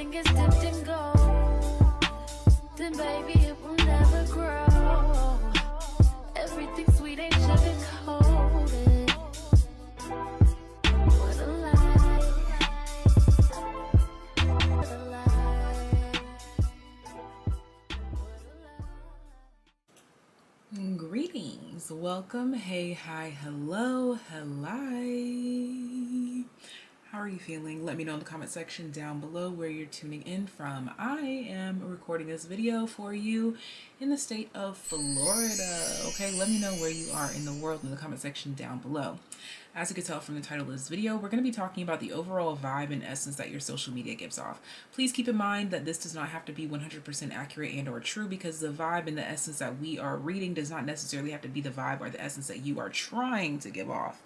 everything is dipped in gold, then baby it will never grow. Everything sweet ain't sugar coated. What a lie. What a lie. Greetings, welcome, hey, hi, hello, hello. How are you feeling? Let me know in the comment section down below where you're tuning in from. I am recording this video for you in the state of Florida. Okay, let me know where you are in the world in the comment section down below. As you can tell from the title of this video, we're going to be talking about the overall vibe and essence that your social media gives off. Please keep in mind that this does not have to be 100% accurate and or true, because the vibe and the essence that we are reading does not necessarily have to be the vibe or the essence that you are trying to give off.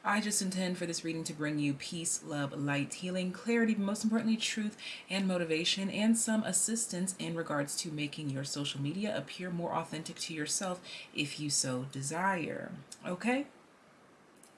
I just intend for this reading to bring you peace, love, light, healing, clarity, but most importantly, truth and motivation, and some assistance in regards to making your social media appear more authentic to yourself if you so desire. Okay?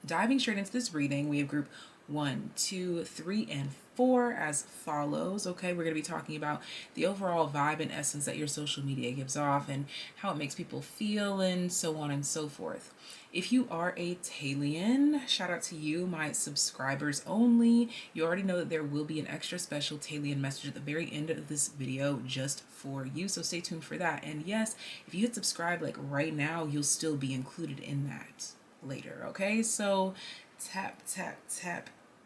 Diving straight into this reading, we have group 1, 2, 3, and 4 as follows. Okay, we're going to be talking about the overall vibe and essence that your social media gives off and how it makes people feel and so on and so forth. If you are a TAYlien, shout out to you, my subscribers only. You already know that there will be an extra special TAYlien message at the very end of this video just for you, so stay tuned for that. And yes, if you hit subscribe like right now, you'll still be included in that later. Okay, so tap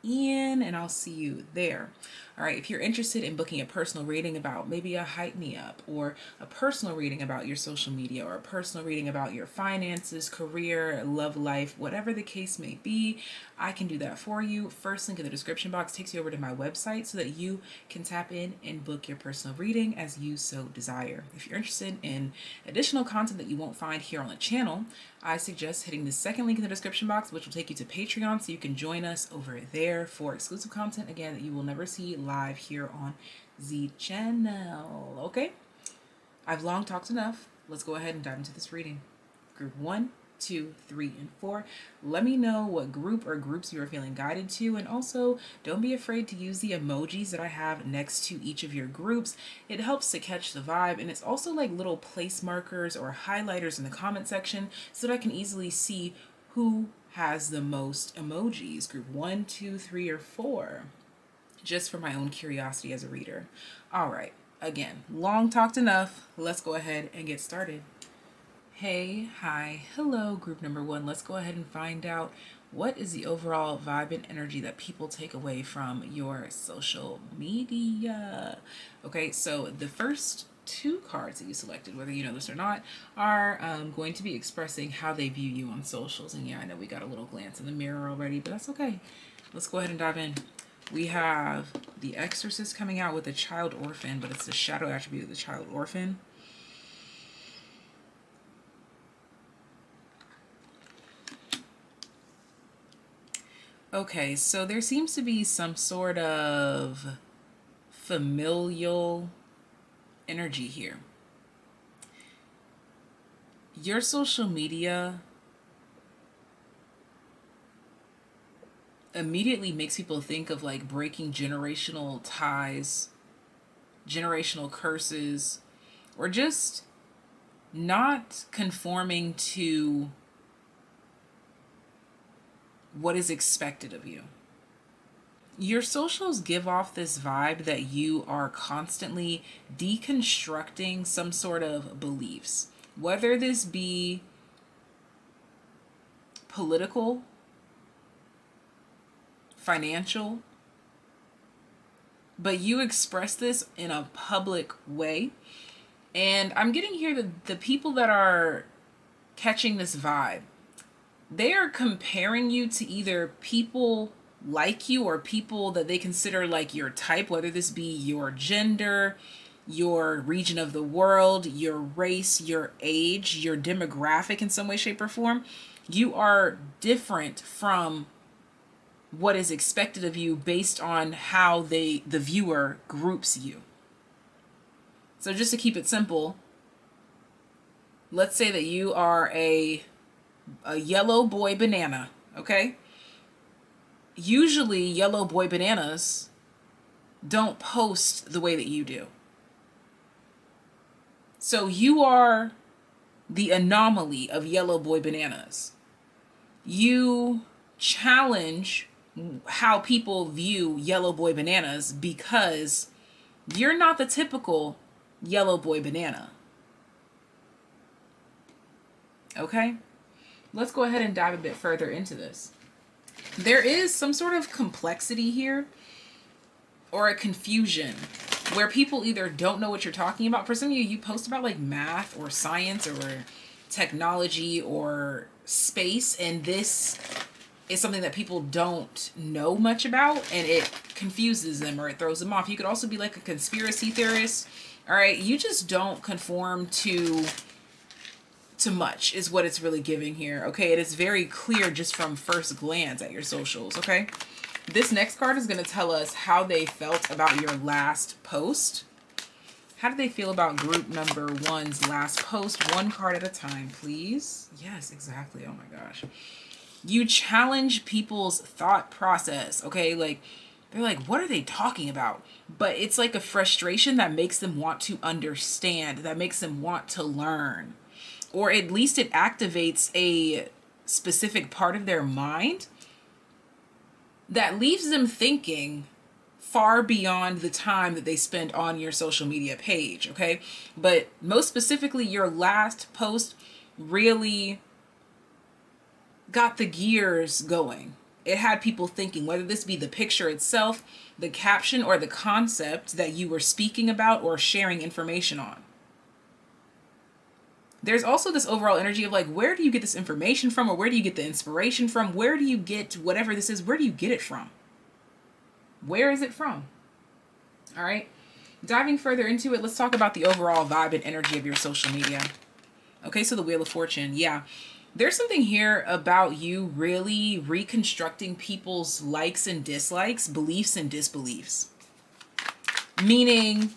in and I'll see you there. All right, if you're interested in booking a personal reading about maybe a hype me up, or a personal reading about your social media, or a personal reading about your finances, career, love life, whatever the case may be, I can do that for you. First link in the description box takes you over to my website so that you can tap in and book your personal reading as you so desire. If you're interested in additional content that you won't find here on the channel, I suggest hitting the second link in the description box, which will take you to Patreon, so you can join us over there for exclusive content, again, that you will never see live here on the channel. Okay, I've long talked enough. Let's go ahead and dive into this reading. Group 1, 2, 3, and 4. Let me know what group or groups you are feeling guided to, and also don't be afraid to use the emojis that I have next to each of your groups. It helps to catch the vibe, and it's also like little place markers or highlighters in the comment section so that I can easily see who has the most emojis, group 1, 2, 3, or 4, just for my own curiosity as a reader. All right, again, long talked enough. Let's go ahead and get started. Hey, hi, hello, group number 1. Let's go ahead and find out what is the overall vibe and energy that people take away from your social media. Okay, so the first 2 cards that you selected, whether you know this or not, are going to be expressing how they view you on socials. And yeah, I know we got a little glance in the mirror already, but that's okay. Let's go ahead and dive in. We have the Exorcist coming out with a child orphan, but it's the shadow attribute of the child orphan. Okay, so there seems to be some sort of familial energy here. Your social media immediately makes people think of like breaking generational ties, generational curses, or just not conforming to what is expected of you. Your socials give off this vibe that you are constantly deconstructing some sort of beliefs, whether this be political, financial, but you express this in a public way. And I'm getting here that the people that are catching this vibe, they are comparing you to either people like you or people that they consider like your type, whether this be your gender, your region of the world, your race, your age, your demographic in some way, shape, or form. You are different from what is expected of you based on how the viewer groups you. So just to keep it simple, let's say that you are a yellow boy banana, okay? Usually yellow boy bananas don't post the way that you do. So you are the anomaly of Yellow Boy Bananas. You challenge how people view Yellow Boy Bananas because you're not the typical Yellow Boy Banana. Okay? Let's go ahead and dive a bit further into this. There is some sort of complexity here or a confusion where people either don't know what you're talking about. For some of you, you post about like math or science or technology or space, and this is something that people don't know much about, and it confuses them or it throws them off. You could also be like a conspiracy theorist. All right, you just don't conform to much is what it's really giving here. Okay, it is very clear just from first glance at your socials. Okay, this next card is going to tell us how they felt about your last post. How did they feel about group number one's last post? One card at a time, please. Yes, exactly. Oh my gosh. You challenge people's thought process. Okay, like they're like, what are they talking about? But it's like a frustration that makes them want to understand, that makes them want to learn. Or at least it activates a specific part of their mind that leaves them thinking far beyond the time that they spend on your social media page, okay? But most specifically, your last post really got the gears going. It had people thinking, whether this be the picture itself, the caption, or the concept that you were speaking about or sharing information on. There's also this overall energy of like, where do you get this information from, or where do you get the inspiration from? Where do you get whatever this is? Where do you get it from? Where is it from? All right. Diving further into it, let's talk about the overall vibe and energy of your social media. Okay, so the Wheel of Fortune. Yeah. There's something here about you really reconstructing people's likes and dislikes, beliefs and disbeliefs. Meaning,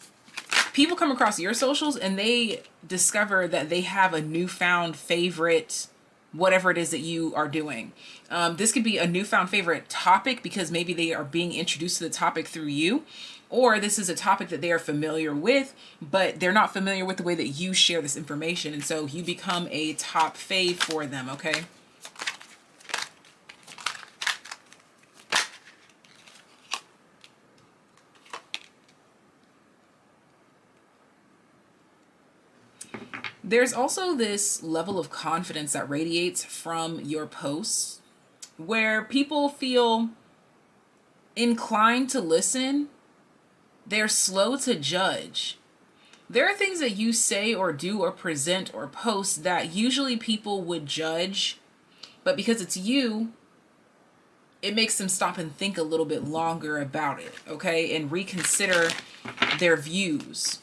people come across your socials and they discover that they have a newfound favorite, whatever it is that you are doing. This could be a newfound favorite topic because maybe they are being introduced to the topic through you, or this is a topic that they are familiar with, but they're not familiar with the way that you share this information. And so you become a top fave for them, okay? There's also this level of confidence that radiates from your posts where people feel inclined to listen. They're slow to judge. There are things that you say or do or present or post that usually people would judge, but because it's you, it makes them stop and think a little bit longer about it, okay? And reconsider their views.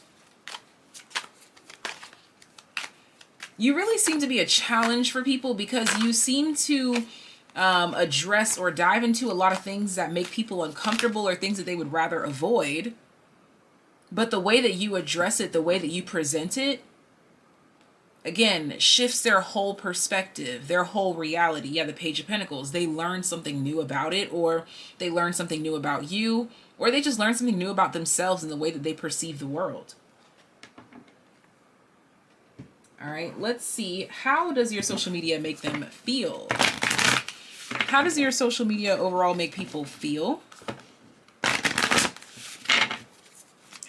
You really seem to be a challenge for people because you seem to address or dive into a lot of things that make people uncomfortable or things that they would rather avoid. But the way that you address it, the way that you present it, again, shifts their whole perspective, their whole reality. Yeah, the Page of Pentacles. They learn something new about it, or they learn something new about you, or they just learn something new about themselves and the way that they perceive the world. All right, let's see. How does your social media make them feel? How does your social media overall make people feel?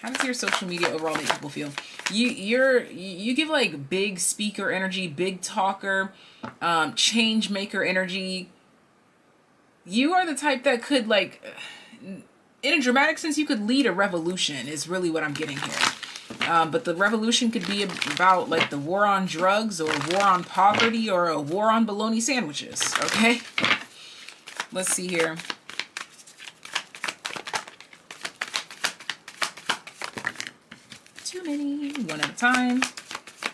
How does your social media overall make people feel? You give like big speaker energy, big talker, change maker energy. You are the type that could, like, in a dramatic sense, you could lead a revolution is really what I'm getting here. But the revolution could be about like the war on drugs or war on poverty or a war on bologna sandwiches. Okay. Let's see here. Too many. One at a time.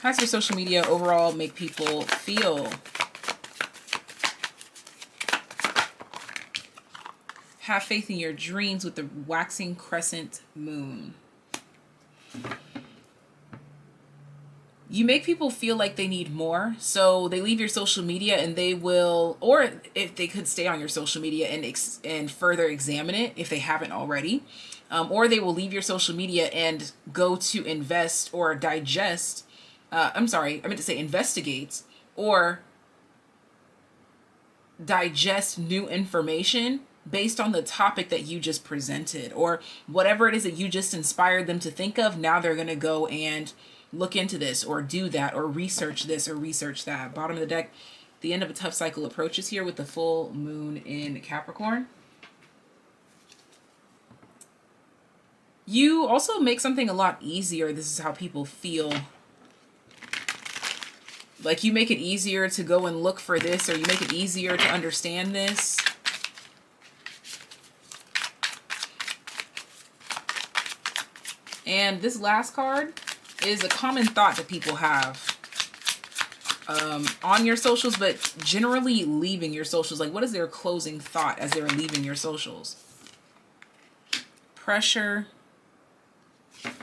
How does your social media overall make people feel? Have faith in your dreams with the waxing crescent moon. You make people feel like they need more, so they leave your social media and they will, or if they could stay on your social media and further examine it if they haven't already, or they will leave your social media and go to invest or digest. I'm sorry, I meant to say investigate or digest new information based on the topic that you just presented, or whatever it is that you just inspired them to think of. Now they're going to go and look into this or do that or research this or research that. Bottom of the deck, the end of a tough cycle approaches here with the full moon in Capricorn. You also make something a lot easier. This is how people feel. Like you make it easier to go and look for this, or you make it easier to understand this. And this last card is a common thought that people have on your socials, but generally leaving your socials. Like, what is their closing thought as they're leaving your socials? Pressure.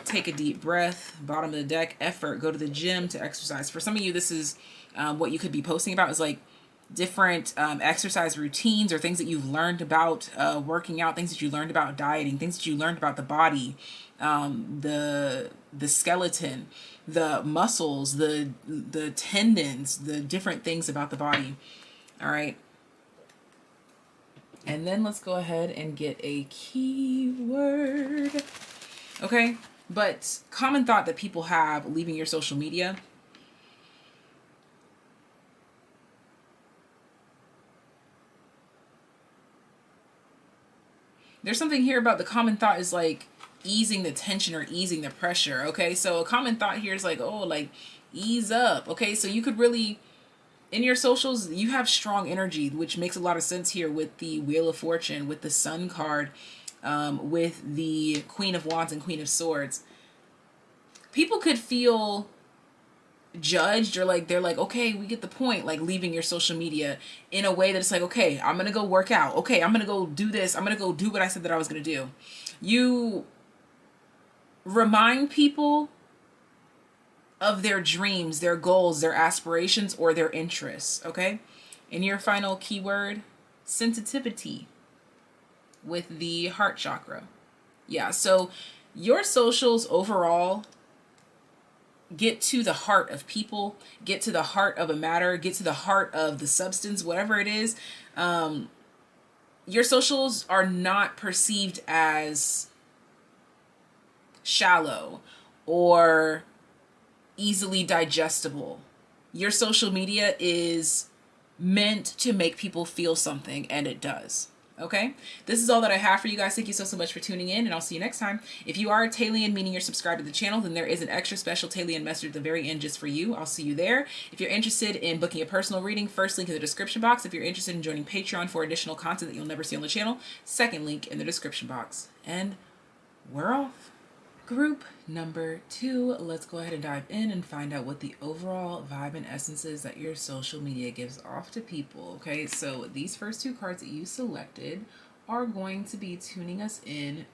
Take a deep breath. Bottom of the deck, effort. Go to the gym to exercise. For some of you, this is what you could be posting about, is like different exercise routines or things that you've learned about working out, things that you learned about dieting, things that you learned about the body, the skeleton, the muscles, the tendons, the different things about the body. All right. And then let's go ahead and get a keyword. Okay. But common thought that people have leaving your social media. There's something here about the common thought is like easing the tension or easing the pressure. Okay, so a common thought here is like, oh, like ease up. Okay, so you could really, in your socials, you have strong energy, which makes a lot of sense here with the Wheel of Fortune, with the Sun card, with the Queen of Wands and Queen of Swords. People could feel judged, or like they're like, okay, we get the point, like leaving your social media in a way that it's like, okay, I'm gonna go work out, okay, I'm gonna go do this, I'm gonna go do what I said that I was gonna do. You remind people of their dreams, their goals, their aspirations, or their interests. Okay, and your final keyword, sensitivity, with the heart chakra. Yeah, so your socials overall get to the heart of people, get to the heart of a matter, get to the heart of the substance, whatever it is. Your socials are not perceived as shallow or easily digestible. Your social media is meant to make people feel something, and it does. Okay, this is all that I have for you guys. Thank you so much for tuning in, and I'll see you next time. If you are a Taylien, meaning you're subscribed to the channel, then there is an extra special Taylien message at the very end just for you. I'll see you there. If you're interested in booking a personal reading, first link in the description box. If you're interested in joining Patreon for additional content that you'll never see on the channel, second link in the description box. And we're off. Group number 2, let's go ahead and dive in and find out what the overall vibe and essence is that your social media gives off to people. Okay, so these first 2 cards that you selected are going to be tuning us in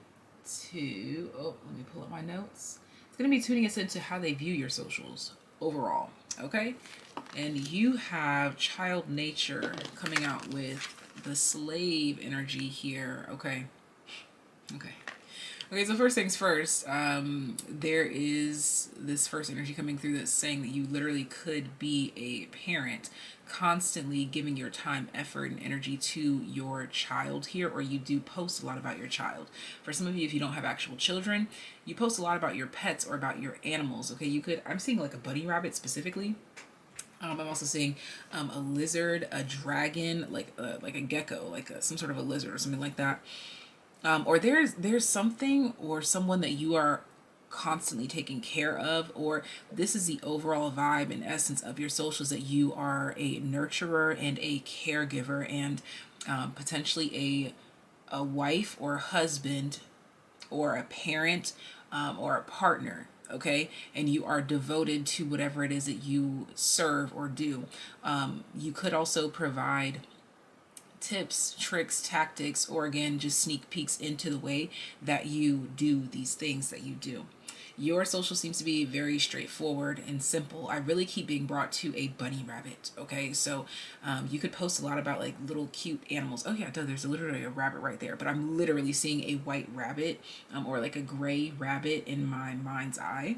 to, oh, let me pull up my notes. It's going to be tuning us into how they view your socials overall. Okay, and you have child nature coming out with the slave energy here. Okay. Okay, so first things first, there is this first energy coming through that's saying that you literally could be a parent, constantly giving your time, effort, and energy to your child here, or you do post a lot about your child. For some of you, if you don't have actual children, you post a lot about your pets or about your animals. Okay, you could, I'm seeing like a bunny rabbit specifically. I'm also seeing a lizard, a dragon, like a gecko, like some sort of a lizard or something like that. Or there's something or someone that you are constantly taking care of, or this is the overall vibe and essence of your socials, that you are a nurturer and a caregiver, and potentially a wife or husband or a parent or a partner. Okay, and you are devoted to whatever it is that you serve or do. You could also provide tips, tricks, tactics, or again, just sneak peeks into the way that you do these things that you do. Your social seems to be very straightforward and simple. I really keep being brought to a bunny rabbit. Okay, so you could post a lot about like little cute animals. Oh yeah, there's literally a rabbit right there, but I'm literally seeing a white rabbit or like a gray rabbit in my mind's eye.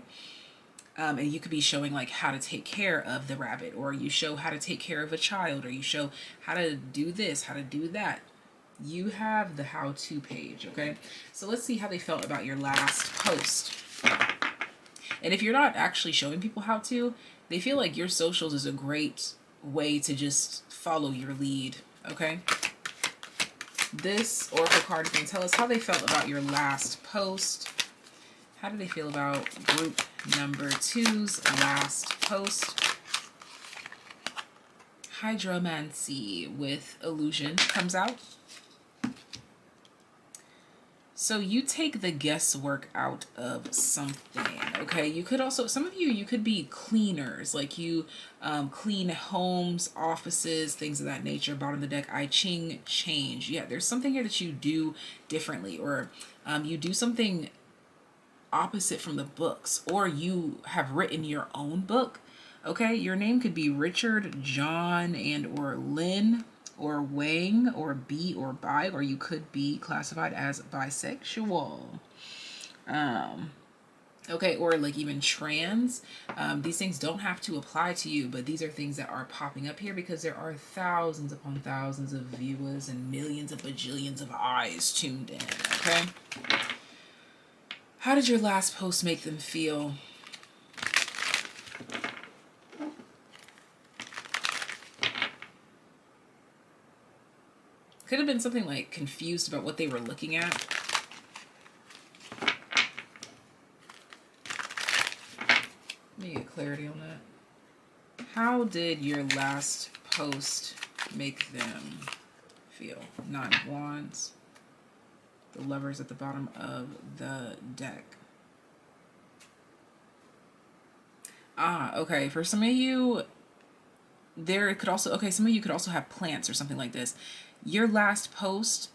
And you could be showing like how to take care of the rabbit, or you show how to take care of a child, or you show how to do this, how to do that. You have the how-to page, okay? So let's see how they felt about your last post. And if you're not actually showing people how to, they feel like your socials is a great way to just follow your lead, okay? This Oracle card is going to tell us how they felt about your last post. How do they feel about group number 2's last post? Hydromancy with illusion comes out. So you take the guesswork out of something, okay? You could also, some of you could be cleaners, like you clean homes, offices, things of that nature. Bottom of the deck, I Ching change. Yeah, there's something here that you do differently, or you do something opposite from the books, or you have written your own book, okay? Your name could be Richard, John, and or Lynn, or Wang, or B, or bi, or you could be classified as bisexual. Okay, or like even trans. These things don't have to apply to you, but these are things that are popping up here because there are thousands upon thousands of viewers and millions of bajillions of eyes tuned in, okay? How did your last post make them feel? Could have been something like confused about what they were looking at. Let me get clarity on that. How did your last post make them feel? 9 of Wands. The Lovers at the bottom of the deck. Okay. For some of you, there could also, okay, some of you could also have plants or something like this. Your last post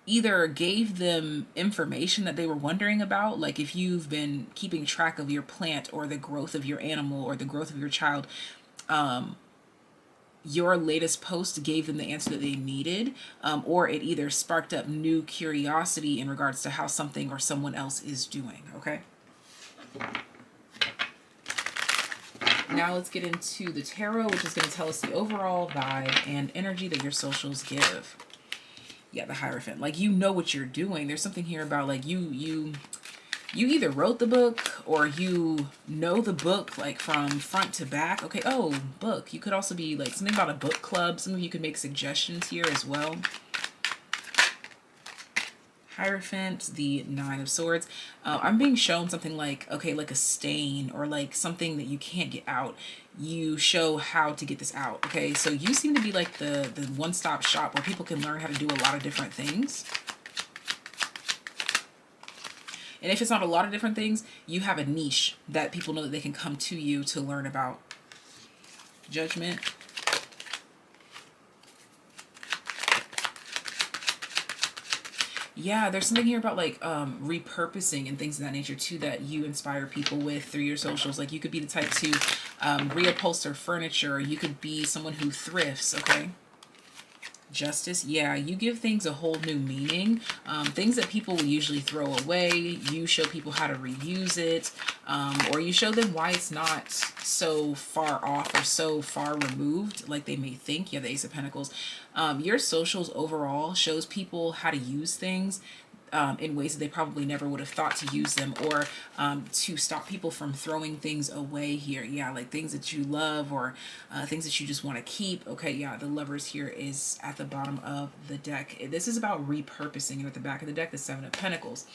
either gave them information that they were wondering about, like if you've been keeping track of your plant or the growth of your animal or the growth of your child, your latest post gave them the answer that they needed, or it either sparked up new curiosity in regards to how something or someone else is doing, okay? Now let's get into the tarot, which is going to tell us the overall vibe and energy that your socials give. Yeah, the Hierophant. Like, you know what you're doing. There's something here about, like, you either wrote the book or you know the book, like, from front to back. Okay, oh, book. You could also be, like, something about a book club. Some of you could make suggestions here as well. Hierophant, the 9 of Swords. I'm being shown something like, okay, like a stain or like something that you can't get out. You show how to get this out, okay? So you seem to be like the one-stop shop where people can learn how to do a lot of different things. And if it's not a lot of different things, you have a niche that people know that they can come to you to learn about. Judgment. Yeah, there's something here about like repurposing and things of that nature too that you inspire people with through your socials. Like you could be the type to reupholster furniture. You could be someone who thrifts, okay? Justice, yeah, you give things a whole new meaning. Things that people will usually throw away, you show people how to reuse it, or you show them why it's not so far off or so far removed like they may think. Yeah, the Ace of Pentacles. Your socials overall shows people how to use things in ways that they probably never would have thought to use them, or to stop people from throwing things away here. Yeah, like things that you love or things that you just want to keep. Okay, yeah, the Lovers here is at the bottom of the deck. This is about repurposing, and at the back of the deck, the 7 of Pentacles.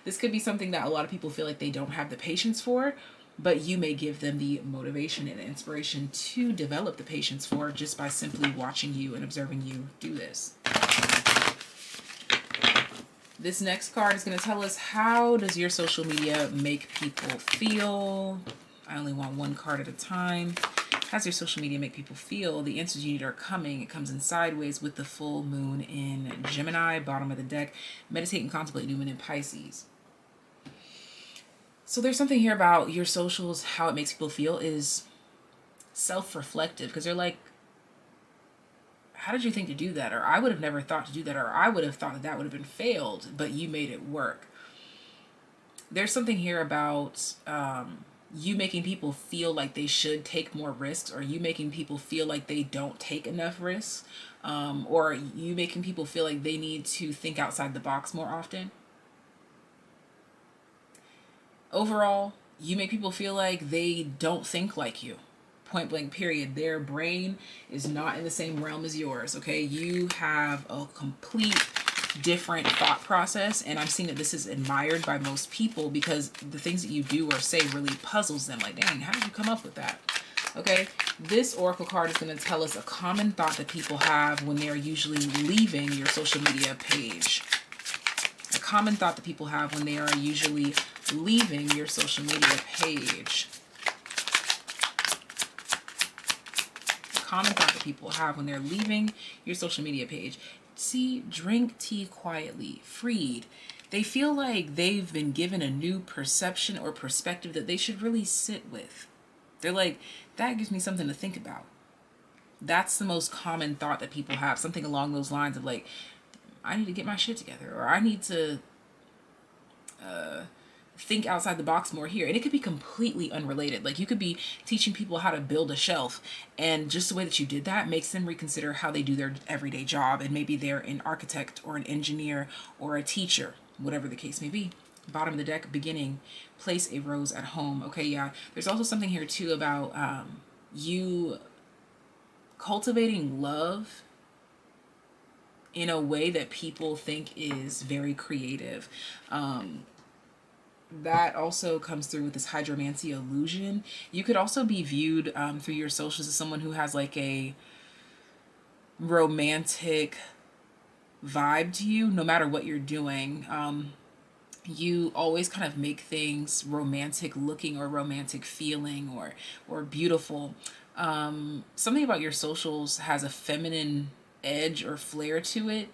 This could be something that a lot of people feel like they don't have the patience for, but you may give them the motivation and inspiration to develop the patience for just by simply watching you and observing you do this. This next card is going to tell us, how does your social media make people feel? I only want one card at a time. How does your social media make people feel? The answers you need are coming. It comes in sideways with the full moon in Gemini, bottom of the deck. Meditate and contemplate, new moon in Pisces. So there's something here about your socials, how it makes people feel is self-reflective, because they're like, how did you think to do that? Or I would have never thought to do that. Or I would have thought that that would have been failed, but you made it work. There's something here about you making people feel like they should take more risks, or you making people feel like they don't take enough risks, or you making people feel like they need to think outside the box more often. Overall, you make people feel like they don't think like you. Point blank, period. Their brain is not in the same realm as yours, okay? You have a complete different thought process, and I'm seeing that this is admired by most people because the things that you do or say really puzzles them. Like, dang, how did you come up with that? Okay, this oracle card is going to tell us a common thought that people have when they're usually leaving your social media page. A common thought that people have when they are usually leaving your social media page. A common thought that people have when they're leaving your social media page. See, drink tea quietly, freed. They feel like they've been given a new perception or perspective that they should really sit with. They're like, that gives me something to think about. That's the most common thought that people have. Something along those lines of like, I need to get my shit together, or I need to think outside the box more here. And it could be completely unrelated. Like, you could be teaching people how to build a shelf, and just the way that you did that makes them reconsider how they do their everyday job, and maybe they're an architect or an engineer or a teacher, whatever the case may be. Bottom of the deck, beginning, place a rose at home. Okay, yeah. There's also something here too about you cultivating love in a way that people think is very creative. That also comes through with this hydromancy illusion. You could also be viewed through your socials as someone who has like a romantic vibe to you, no matter what you're doing. You always kind of make things romantic looking or romantic feeling or beautiful. Something about your socials has a feminine edge or flair to it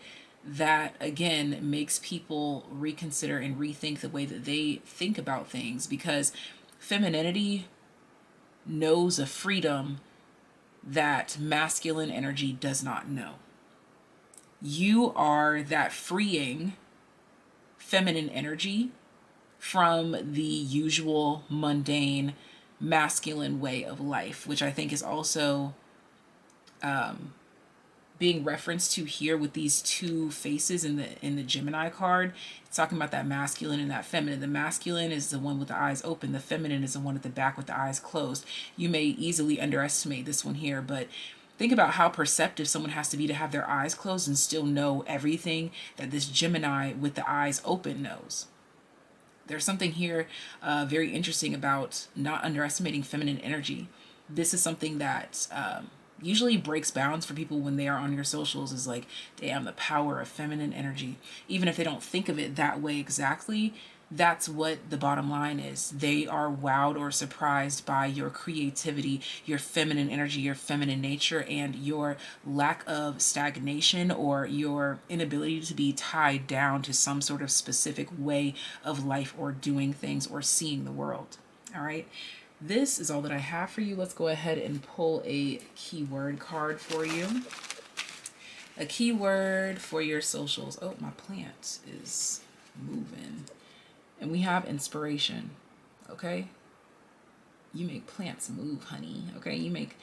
that, again, makes people reconsider and rethink the way that they think about things, because femininity knows a freedom that masculine energy does not know. You are that freeing feminine energy from the usual mundane masculine way of life, which I think is also being referenced to here with these two faces in the Gemini card. It's talking about that masculine and that feminine. The masculine is the one with the eyes open. The feminine is the one at the back with the eyes closed. You may easily underestimate this one here, but think about how perceptive someone has to be to have their eyes closed and still know everything that this Gemini with the eyes open knows. There's something here very interesting about not underestimating feminine energy. This is something that usually breaks bounds for people when they are on your socials, is like, damn, the power of feminine energy. Even if they don't think of it that way exactly, that's what the bottom line is. They are wowed or surprised by your creativity, your feminine energy, your feminine nature, and your lack of stagnation or your inability to be tied down to some sort of specific way of life or doing things or seeing the world. All right. This is all that I have for you. Let's go ahead and pull a keyword card for you. A keyword for your socials. Oh, my plant is moving. And we have inspiration. Okay? You make plants move, honey. Okay? You make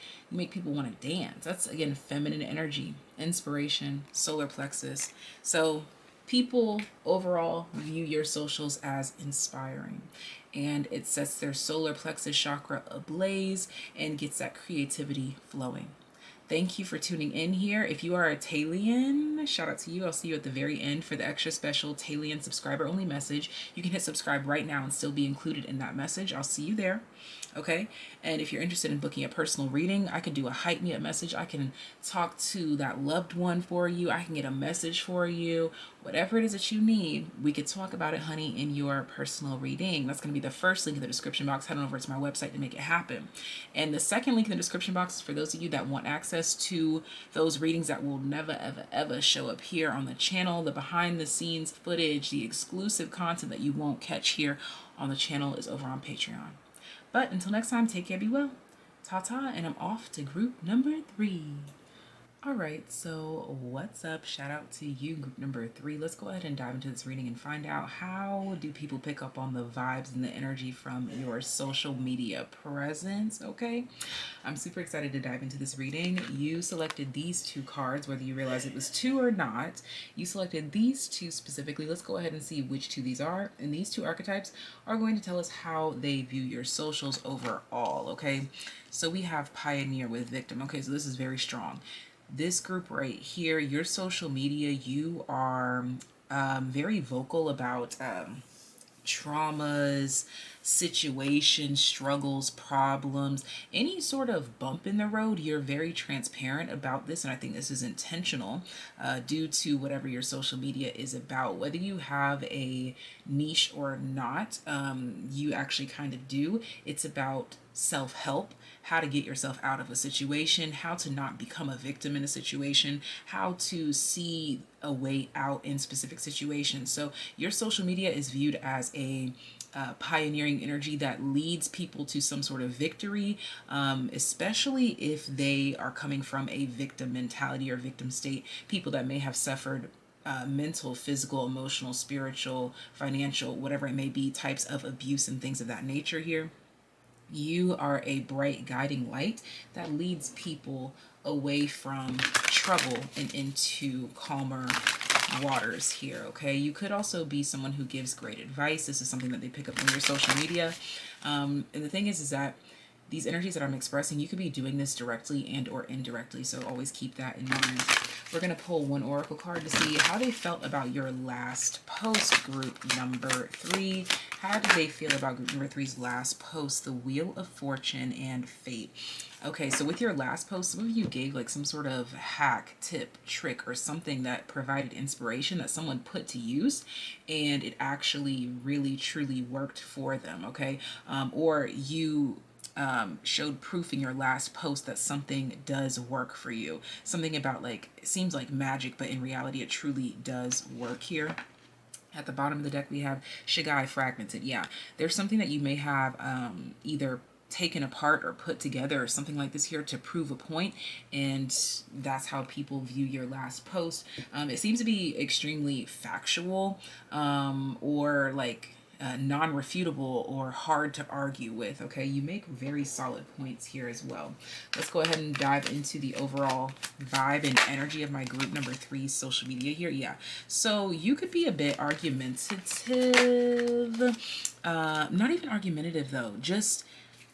people want to dance. That's, again, feminine energy, inspiration, solar plexus. So people overall view your socials as inspiring, and it sets their solar plexus chakra ablaze and gets that creativity flowing. Thank you for tuning in here. If you are a TAYlien, shout out to you. I'll see you at the very end for the extra special TAYlien subscriber only message. You can hit subscribe right now and still be included in that message. I'll see you there. Okay. And if you're interested in booking a personal reading, I can do a hype me up message. I can talk to that loved one for you. I can get a message for you. Whatever it is that you need, we could talk about it, honey, in your personal reading. That's going to be the first link in the description box. Head on over to my website to make it happen. And the second link in the description box is for those of you that want access to those readings that will never, ever, ever show up here on the channel. The behind the scenes footage, the exclusive content that you won't catch here on the channel is over on Patreon. But until next time, take care, be well. Ta-ta, and I'm off to group number 3. Alright, so what's up? Shout out to you, group number 3. Let's go ahead and dive into this reading and find out how do people pick up on the vibes and the energy from your social media presence, okay? I'm super excited to dive into this reading. You selected these 2 cards, whether you realize it was 2 or not. You selected these 2 specifically. Let's go ahead and see which 2 these are. And these 2 archetypes are going to tell us how they view your socials overall, okay? So we have Pioneer with Victim. Okay, so this is very strong. This group right here, your social media, you are very vocal about traumas, situations, struggles, problems, any sort of bump in the road. You're very transparent about this, and I think this is intentional due to whatever your social media is about. Whether you have a niche or not, you actually kind of do. It's about self-help, how to get yourself out of a situation, how to not become a victim in a situation, how to see a way out in specific situations. So your social media is viewed as a pioneering energy that leads people to some sort of victory, especially if they are coming from a victim mentality or victim state, people that may have suffered mental, physical, emotional, spiritual, financial, whatever it may be, types of abuse and things of that nature here. You are a bright guiding light that leads people away from trouble and into calmer waters here, okay? You could also be someone who gives great advice. This is something that they pick up on your social media. And the thing is that these energies that I'm expressing, you could be doing this directly and or indirectly, so always keep that in mind. We're going to pull one oracle card to see how they felt about your last post, group number 3. How did they feel about group number 3's last post, the Wheel of Fortune and Fate? Okay, so with your last post, some of you gave like some sort of hack, tip, trick, or something that provided inspiration that someone put to use, and it actually really, truly worked for them, okay? Or you showed proof in your last post that something does work for you. Something about like, it seems like magic, but in reality it truly does work here. At the bottom of the deck we have Shagai Fragmented. Yeah, there's something that you may have either taken apart or put together or something like this here to prove a point, and that's how people view your last post. It seems to be extremely factual or like non-refutable or hard to argue with, okay? You make very solid points here as well. Let's go ahead and dive into the overall vibe and energy of my group number 3 social media here. Yeah, so you could be a bit argumentative, not even argumentative though, just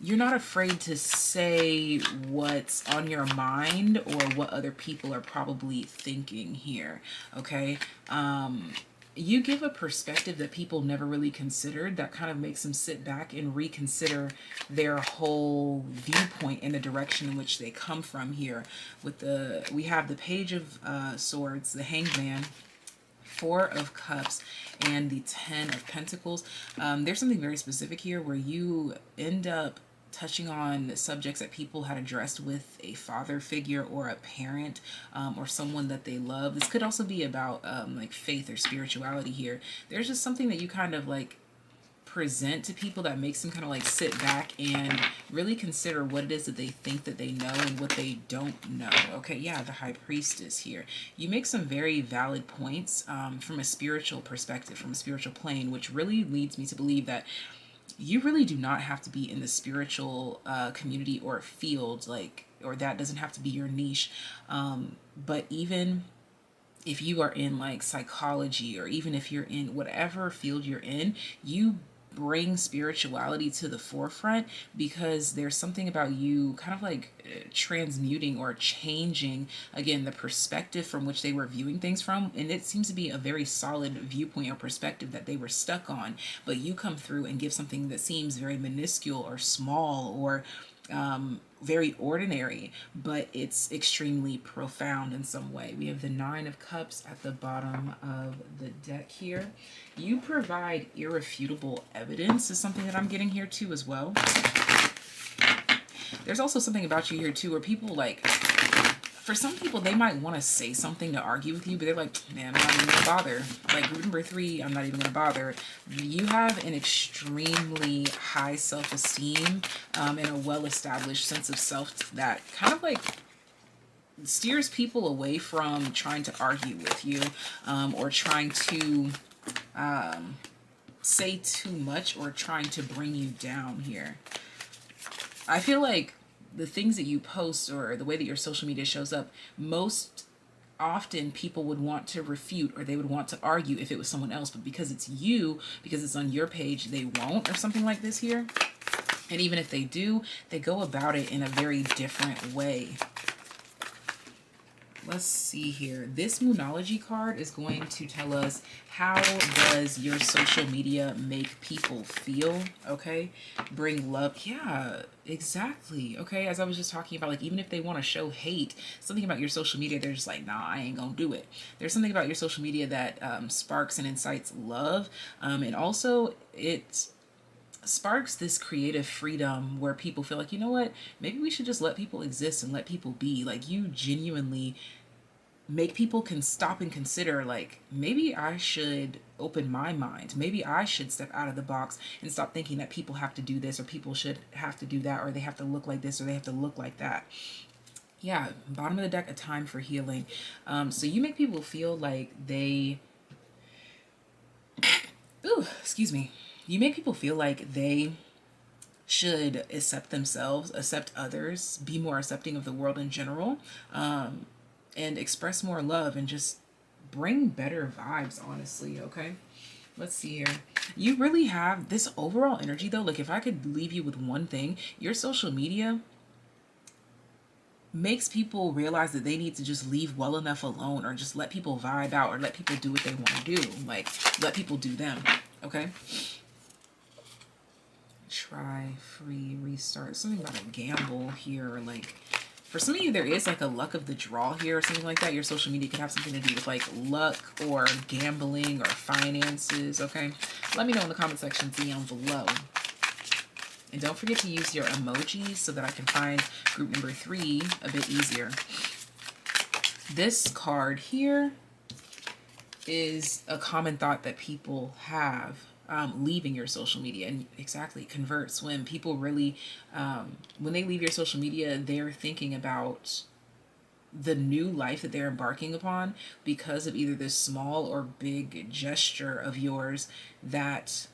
you're not afraid to say what's on your mind or what other people are probably thinking here, okay? You give a perspective that people never really considered that kind of makes them sit back and reconsider their whole viewpoint and the direction in which they come from here. With we have the Page of Swords, the Hanged Man, 4 of Cups, and the 10 of Pentacles. There's something very specific here where you end up touching on subjects that people had addressed with a father figure or a parent or someone that they love. This could also be about like faith or spirituality here. There's just something that you kind of like present to people that makes them kind of like sit back and really consider what it is that they think that they know and what they don't know. Okay, yeah, the High Priestess here. You make some very valid points from a spiritual perspective, from a spiritual plane, which really leads me to believe that you really do not have to be in the spiritual community or field, like, or that doesn't have to be your niche. But even if you are in like psychology, or even if you're in whatever field you're in, you bring spirituality to the forefront because there's something about you kind of like transmuting or changing, again, the perspective from which they were viewing things from. And it seems to be a very solid viewpoint or perspective that they were stuck on, but you come through and give something that seems very minuscule or small or very ordinary, but it's extremely profound in some way. We have the 9 of Cups at the bottom of the deck here. You provide irrefutable evidence is something that I'm getting here too as well. There's also something about you here too where people like for some people, they might want to say something to argue with you, but they're like, man, I'm not even gonna bother. Like group number 3, I'm not even gonna bother. You have an extremely high self-esteem and a well-established sense of self that kind of like steers people away from trying to argue with you or trying to say too much or trying to bring you down here. I feel like the things that you post or the way that your social media shows up, most often people would want to refute or they would want to argue if it was someone else, but because it's you, because it's on your page, they won't, or something like this here. And even if they do, they go about it in a very different way. Let's see here. This Moonology card is going to tell us, how does your social media make people feel? Okay. Bring love. Yeah, exactly. Okay. As I was just talking about, like, even if they want to show hate, something about your social media, they're just like, nah, I ain't gonna do it. There's something about your social media that sparks and incites love. And also it sparks this creative freedom where people feel like, you know what, maybe we should just let people exist and let people be. Like, you genuinely make people can stop and consider, like, maybe I should open my mind. Maybe I should step out of the box and stop thinking that people have to do this or people should have to do that or they have to look like this or they have to look like that. Yeah, bottom of the deck, a time for healing. So you make people feel like they... Ooh, excuse me. You make people feel like they should accept themselves, accept others, be more accepting of the world in general, and express more love and just bring better vibes, honestly, okay? Let's see here. You really have this overall energy, though. Like, if I could leave you with one thing, your social media makes people realize that they need to just leave well enough alone or just let people vibe out or let people do what they want to do. Like, let people do them, okay? Try, free, restart. Something about a gamble here. Like, for some of you, there is like a luck of the draw here or something like that. Your social media could have something to do with like luck or gambling or finances, okay? Let me know in the comment section down below. And don't forget to use your emojis so that I can find group number 3 a bit easier. This card here is a common thought that people have leaving your social media. And exactly, convert, swim. People really, when they leave your social media, they're thinking about the new life that they're embarking upon because of either this small or big gesture of yours that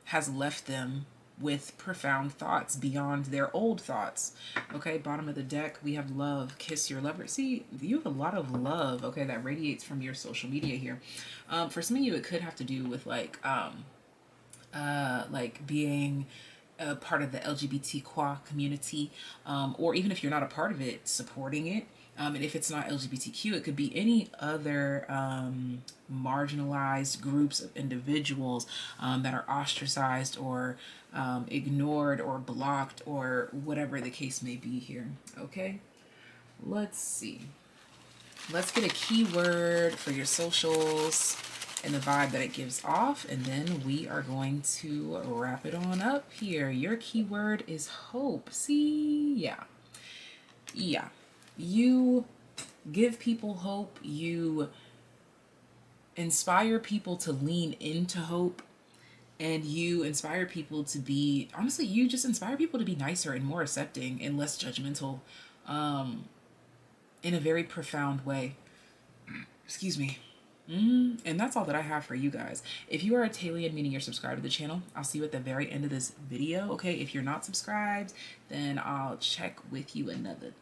has left them with profound thoughts beyond their old thoughts. Okay, bottom of the deck, we have love, kiss your lover. See, you have a lot of love, okay, that radiates from your social media here. For some of you, it could have to do with like being a part of the LGBTQ community, or even if you're not a part of it, supporting it. And if it's not LGBTQ, it could be any other marginalized groups of individuals that are ostracized or ignored or blocked or whatever the case may be here. Okay, let's see. Let's get a keyword for your socials and the vibe that it gives off, and then we are going to wrap it on up here. Your keyword is hope. See, yeah. You give people hope. You inspire people to lean into hope, and you inspire people to be, honestly, you just inspire people to be nicer and more accepting and less judgmental in a very profound way. Excuse me. And that's all that I have for you guys. If you are a TAYlien, meaning you're subscribed to the channel, I'll see you at the very end of this video, okay? If you're not subscribed, then I'll check with you another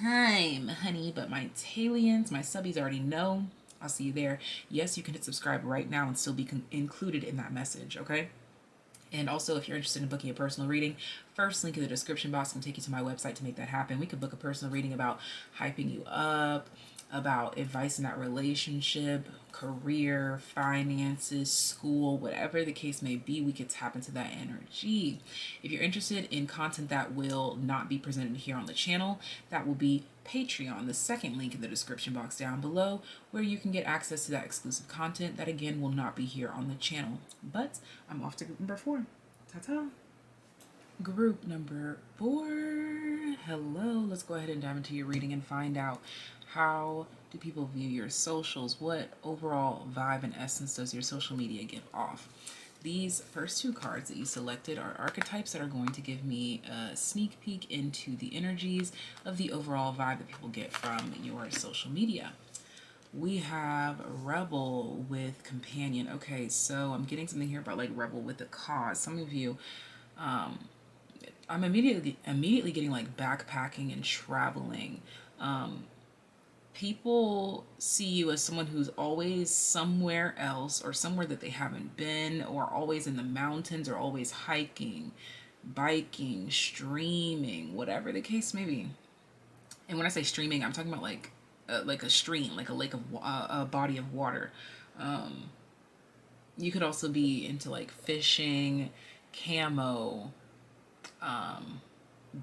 time, honey. But my TAYliens, my subbies already know. I'll see you there. Yes, you can hit subscribe right now and still be included in that message, okay? And also, if you're interested in booking a personal reading, first link in the description box can take you to my website to make that happen. We could book a personal reading about hyping you up, about advice in that relationship, career, finances, school, whatever the case may be. We could tap into that energy. If you're interested in content that will not be presented here on the channel, that will be Patreon, the second link in the description box down below, where you can get access to that exclusive content that, again, will not be here on the channel. But I'm off to group number 4. Ta-ta. Group number 4. Hello. Let's go ahead and dive into your reading and find out, How do people view your socials? What overall vibe and essence does your social media give off? These first two cards that you selected are archetypes that are going to give me a sneak peek into the energies of the overall vibe that people get from your social media. We have Rebel with Companion. Okay, so I'm getting something here about like Rebel with the cause. Some of you, I'm immediately getting like backpacking and traveling. People see you as someone who's always somewhere else or somewhere that they haven't been, or always in the mountains, or always hiking, biking, streaming, whatever the case may be. And when I say streaming, I'm talking about like a stream, like a lake of a body of water. You could also be into like fishing, camo,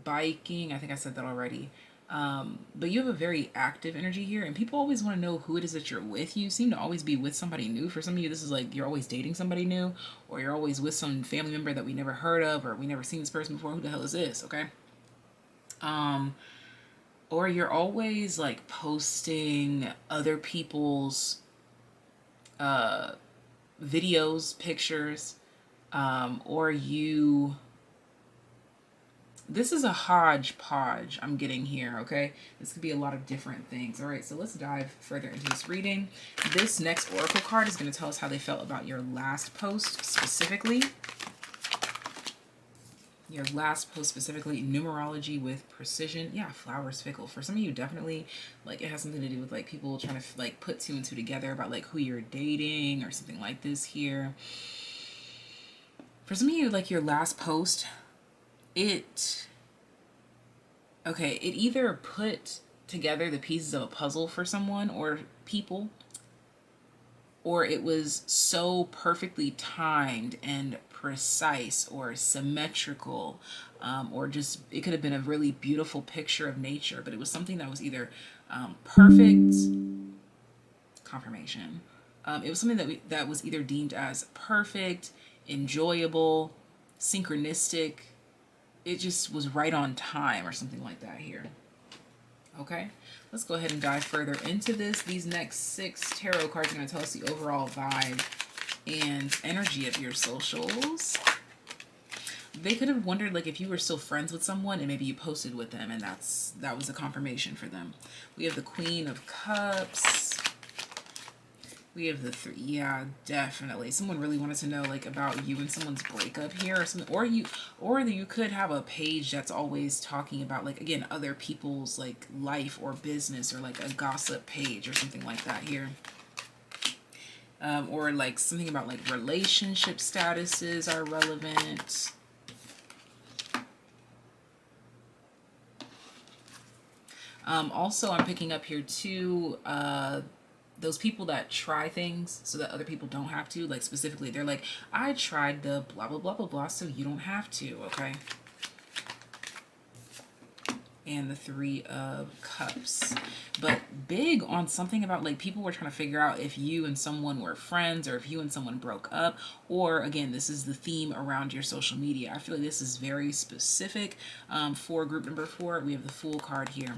biking. I think I said that already. But you have a very active energy here, and people always want to know who it is that you're with. You seem to always be with somebody new. For some of you, this is like you're always dating somebody new, or you're always with some family member that we never heard of, or we never seen this person before. Who the hell is this? Okay. Or you're always like posting other people's videos, pictures, or you. This is a hodgepodge I'm getting here, okay? This could be a lot of different things. All right, so let's dive further into this reading. This next oracle card is going to tell us how they felt about your last post specifically. Your last post specifically, numerology with precision. Yeah, flowers fickle. For some of you, definitely, like, it has something to do with, like, people trying to, like, put two and two together about, like, who you're dating or something like this here. For some of you, like, your last post, it either put together the pieces of a puzzle for someone or people, or it was so perfectly timed and precise or symmetrical, or just it could have been a really beautiful picture of nature, but it was something that was either perfect, confirmation, it was something that was either deemed as perfect, enjoyable, synchronistic. It just was right on time or something like that here. Okay, let's go ahead and dive further into this. These next 6 tarot cards are going to tell us the overall vibe and energy of your socials. They could have wondered, like, if you were still friends with someone and maybe you posted with them, and that was a confirmation for them. We have the Queen of Cups. We have the 3. Yeah, definitely. Someone really wanted to know, like, about you and someone's breakup here, or something. Or you could have a page that's always talking about, like, again, other people's, like, life or business, or like a gossip page or something like that here. Or like something about like relationship statuses are relevant. Also, I'm picking up here too, those people that try things so that other people don't have to. Like, specifically, they're like, I tried the blah, blah, blah, blah, blah, so you don't have to, okay? And the 3 of Cups. But big on something about, like, people were trying to figure out if you and someone were friends, or if you and someone broke up, or, again, this is the theme around your social media. I feel like this is very specific. For group number 4, we have the Fool card here.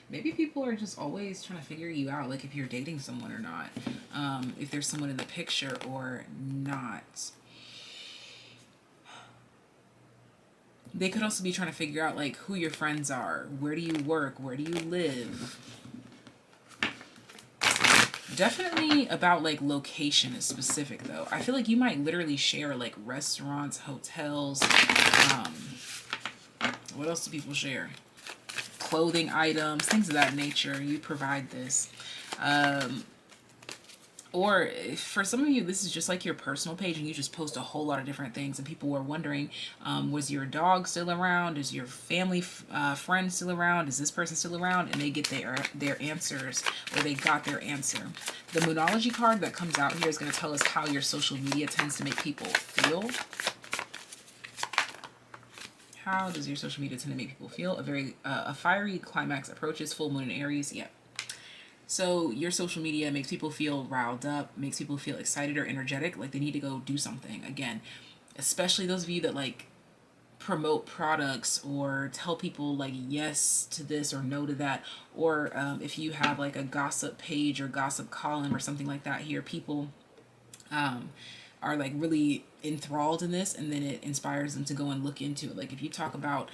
Maybe people are just always trying to figure you out, like if you're dating someone or not, if there's someone in the picture or not. They could also be trying to figure out, like, who your friends are, where do you work, where do you live. Definitely about, like, location is specific, though. I feel like you might literally share, like, restaurants, hotels. What else do people share? Clothing items, things of that nature. You provide this. Or for some of you, this is just like your personal page and you just post a whole lot of different things, and people were wondering, was your dog still around? Is your family friend still around? Is this person still around? And they get their answers, or they got their answer. The Moonology card that comes out here is going to tell us how your social media tends to make people feel. How does your social media tend to make people feel? A fiery climax approaches, full moon in Aries. Yeah. So your social media makes people feel riled up, makes people feel excited or energetic, like they need to go do something. Again, especially those of you that, like, promote products or tell people like yes to this or no to that, or if you have like a gossip page or gossip column or something like that here, people are like really enthralled in this, and then it inspires them to go and look into it. Like if you talk about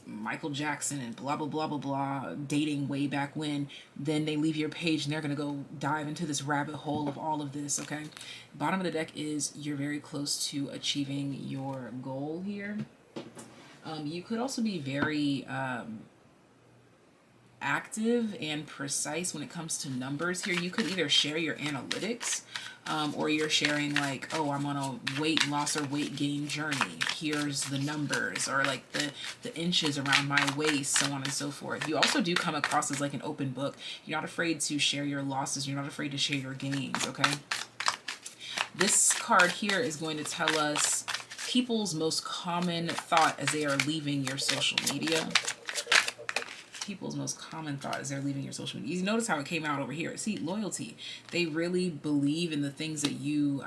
Michael Jackson and blah blah blah blah blah dating way back when, then they leave your page and they're gonna go dive into this rabbit hole of all of this. Okay, bottom of the deck is you're very close to achieving your goal here. You could also be very active and precise when it comes to numbers here. You could either share your analytics, or you're sharing like, oh, I'm on a weight loss or weight gain journey, here's the numbers, or like the inches around my waist, so on and so forth. You also do come across as like an open book. You're not afraid to share your losses, you're not afraid to share your gains. Okay, this card here is going to tell us people's most common thought as they are leaving your social media. People's most common thought as they're leaving your social media. You notice how it came out over here. See, loyalty. They really believe in the things that you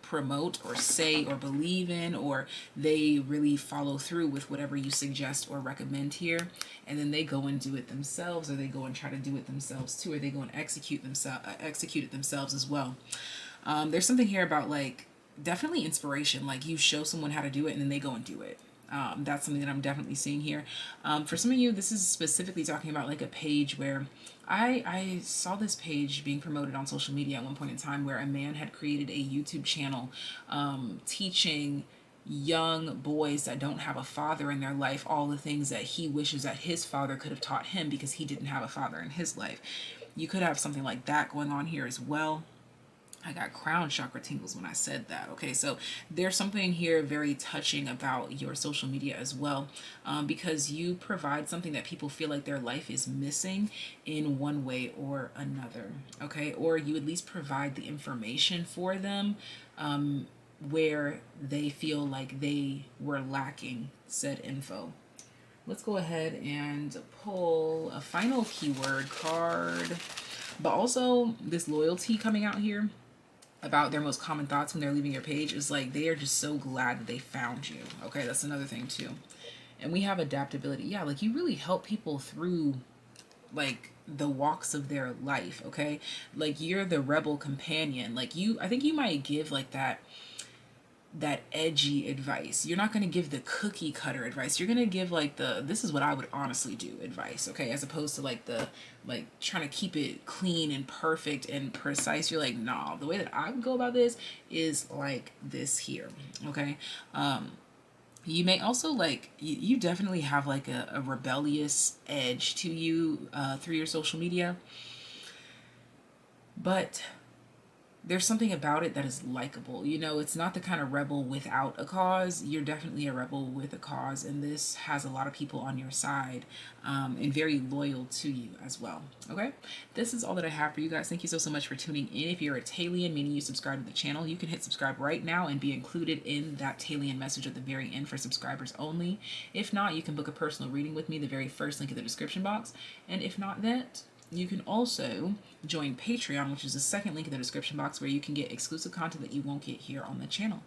promote or say or believe in, or they really follow through with whatever you suggest or recommend here. And then they go and do it themselves, or they go and try to do it themselves too, or they go and execute it themselves as well. There's something here about like definitely inspiration. Like you show someone how to do it and then they go and do it. That's something that I'm definitely seeing here. For some of you, this is specifically talking about like a page where I saw this page being promoted on social media at one point in time, where a man had created a YouTube channel teaching young boys that don't have a father in their life all the things that he wishes that his father could have taught him because he didn't have a father in his life. You could have something like that going on here as well. I got crown chakra tingles when I said that. Okay, so there's something here very touching about your social media as well, because you provide something that people feel like their life is missing in one way or another. Okay, or you at least provide the information for them where they feel like they were lacking said info. Let's go ahead and pull a final keyword card. But also this loyalty coming out here about their most common thoughts when they're leaving your page is like they are just so glad that they found you. Okay, that's another thing too. And we have adaptability. Yeah, like you really help people through like the walks of their life. Okay, like you're the rebel companion. Like I think you might give like that edgy advice. You're not going to give the cookie cutter advice. You're going to give like this is what I would honestly do advice, okay? As opposed to like like trying to keep it clean and perfect and precise. You're like, nah, the way that I would go about this is like this here, okay? You may also like, you definitely have like a rebellious edge to you through your social media, but there's something about it that is likable. You know, it's not the kind of rebel without a cause. You're definitely a rebel with a cause, and this has a lot of people on your side and very loyal to you as well. Okay, this is all that I have for you guys. Thank you so much for tuning in. If you're a Taylien, meaning you subscribe to the channel, you can hit subscribe right now and be included in that Taylien message at the very end for subscribers only. If not, you can book a personal reading with me, the very first link in the description box. And if not that, you can also join Patreon, which is the second link in the description box, where you can get exclusive content that you won't get here on the channel.